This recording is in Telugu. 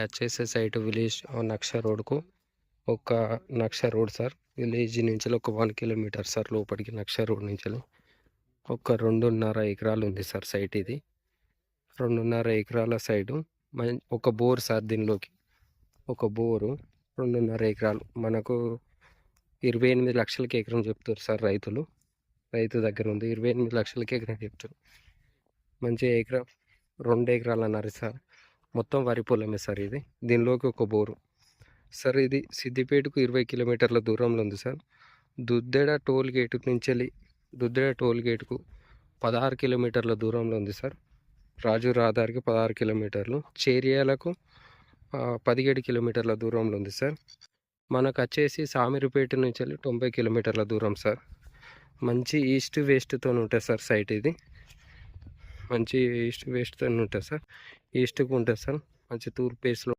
వచ్చేసే సైట్ విలేజ్ నక్ష రోడ్కు ఒక నక్ష రోడ్ సార్. విలేజ్ నుంచి ఒక 1 కిలోమీటర్ సార్ లోపలికి నక్ష రోడ్ నుంచి ఒక 2.5 ఎకరాలు ఉంది సార్ సైట్ ఇది. 2.5 ఎకరాల సైడు ఒక బోర్ సార్. దీనిలోకి ఒక బోరు 2.5 ఎకరాలు మనకు 28 లక్షలకి ఎకరం చెప్తారు సార్ రైతు దగ్గర ఉంది. 28 లక్షలకి ఎకరం చెప్తారు. మంచి ఎకరం 2 ఎకరాలు అన్నారు సార్. మొత్తం వరి పొలమే సార్ ఇది. దీనిలోకి ఒక బోరు సార్. ఇది సిద్దిపేటకు 20 కిలోమీటర్ల దూరంలో ఉంది సార్. దుద్దెడ టోల్ గేటు నుంచి వెళ్ళి దుద్దెడ టోల్ గేటుకు 16 కిలోమీటర్ల దూరంలో ఉంది సార్. రాజు రహదారికి 16 కిలోమీటర్లు, చేరియాలకు 17 కిలోమీటర్ల దూరంలో ఉంది సార్. మనకు వచ్చేసి సామిరిపేట నుంచి వెళ్ళి 90 కిలోమీటర్ల దూరం సార్. మంచి ఈస్ట్ వెస్ట్తో ఉంటుంది సార్ సైట్ ఇది. మంచి ఈస్ట్ వెస్ట్తో ఉంటుంది సార్. ఈస్ట్కు ఉంటుంది సార్. మంచి తూర్పు ఫేస్లో